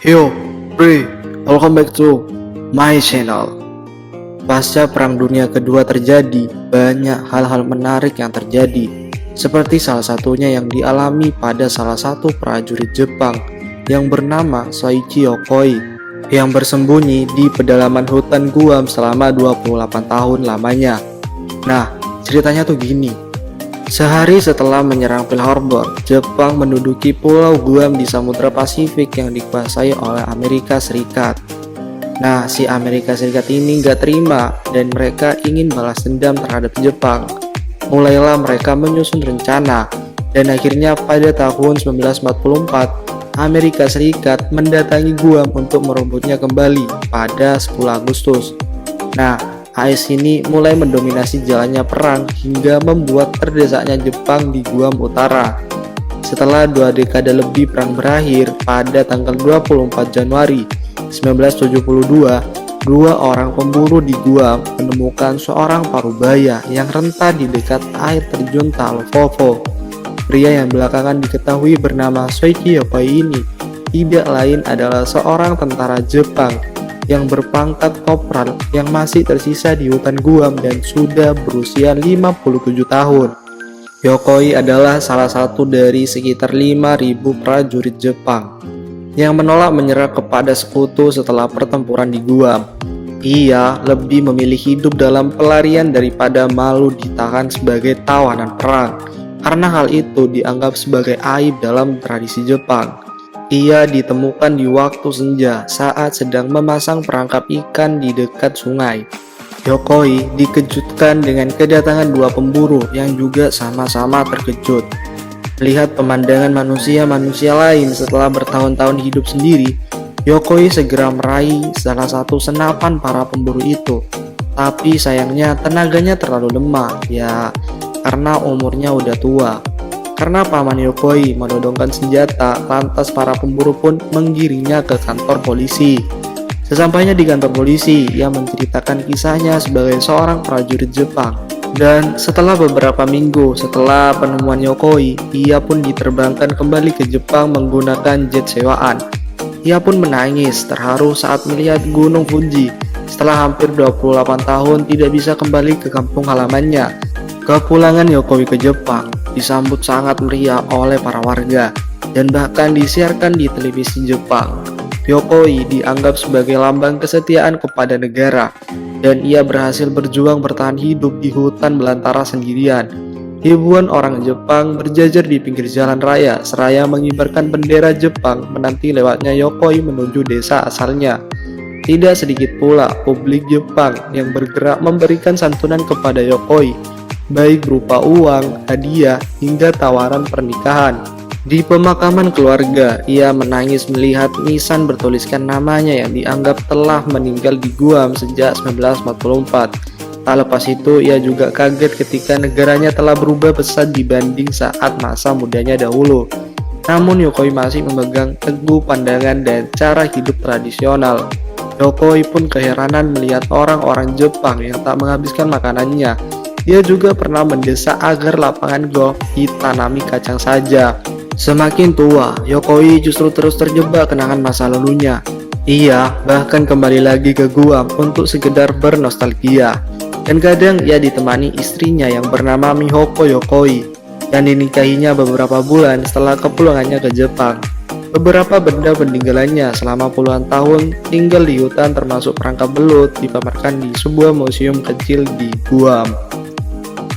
Yo, Bre, welcome back to my channel. Pasca Perang Dunia Kedua terjadi, banyak hal-hal menarik yang terjadi, seperti salah satunya yang dialami pada salah satu prajurit Jepang yang bernama Soichi Yokoi, yang bersembunyi di pedalaman hutan Guam selama 28 tahun lamanya. Nah, ceritanya tuh gini. Sehari setelah menyerang Pearl Harbor, Jepang menduduki Pulau Guam di Samudra Pasifik yang dikuasai oleh Amerika Serikat. Nah, si Amerika Serikat ini gak terima dan mereka ingin balas dendam terhadap Jepang. Mulailah mereka menyusun rencana dan akhirnya pada tahun 1944, Amerika Serikat mendatangi Guam untuk merebutnya kembali pada 10 Agustus. Nah, AS ini mulai mendominasi jalannya perang hingga membuat terdesaknya Jepang di Guam Utara. Setelah 2 dekade lebih perang berakhir, pada tanggal 24 Januari 1972, 2 orang pemburu di Guam menemukan seorang parubaya yang rentan di dekat air terjun Talvovo. Pria yang belakangan diketahui bernama Soichi Yokoi ini tidak lain adalah seorang tentara Jepang yang berpangkat kopral yang masih tersisa di hutan Guam dan sudah berusia 57 tahun. Yokoi adalah salah satu dari sekitar 5.000 prajurit Jepang yang menolak menyerah kepada sekutu setelah pertempuran di Guam. Ia lebih memilih hidup dalam pelarian daripada malu ditahan sebagai tawanan perang, karena hal itu dianggap sebagai aib dalam tradisi Jepang. Ia ditemukan di waktu senja saat sedang memasang perangkap ikan di dekat sungai. Yokoi dikejutkan dengan kedatangan 2 pemburu yang juga sama-sama terkejut. Melihat pemandangan manusia-manusia lain setelah bertahun-tahun hidup sendiri, Yokoi segera meraih salah satu senapan para pemburu itu. Tapi sayangnya tenaganya terlalu lemah, ya karena umurnya udah tua. Karena paman Yokoi menodongkan senjata, lantas para pemburu pun menggiringnya ke kantor polisi. Sesampainya di kantor polisi, ia menceritakan kisahnya sebagai seorang prajurit Jepang. Dan setelah beberapa minggu setelah penemuan Yokoi, ia pun diterbangkan kembali ke Jepang menggunakan jet sewaan. Ia pun menangis terharu saat melihat Gunung Fuji setelah hampir 28 tahun tidak bisa kembali ke kampung halamannya. Kepulangan Yokoi ke Jepang disambut sangat meriah oleh para warga dan bahkan disiarkan di televisi Jepang. Yokoi dianggap sebagai lambang kesetiaan kepada negara dan ia berhasil berjuang bertahan hidup di hutan belantara sendirian. Ribuan orang Jepang berjajar di pinggir jalan raya seraya mengibarkan bendera Jepang menanti lewatnya Yokoi menuju desa asalnya. Tidak sedikit pula publik Jepang yang bergerak memberikan santunan kepada Yokoi, baik berupa uang, hadiah, hingga tawaran pernikahan. Di pemakaman keluarga, ia menangis melihat nisan bertuliskan namanya yang dianggap telah meninggal di Guam sejak 1944. Tak lepas itu, ia juga kaget ketika negaranya telah berubah pesat dibanding saat masa mudanya dahulu. Namun Yokoi masih memegang teguh pandangan dan cara hidup tradisional. Yokoi pun keheranan melihat orang-orang Jepang yang tak menghabiskan makanannya. Dia juga pernah mendesak agar lapangan golf ditanami kacang saja. Semakin tua, Yokoi justru terus terjebak kenangan masa lalunya. Ia bahkan kembali lagi ke Guam untuk sekedar bernostalgia. Dan kadang ia ditemani istrinya yang bernama Mihoko Yokoi, yang dinikahinya beberapa bulan setelah kepulangannya ke Jepang. Beberapa benda peninggalannya selama puluhan tahun tinggal di hutan termasuk perangkap belut dipamerkan di sebuah museum kecil di Guam.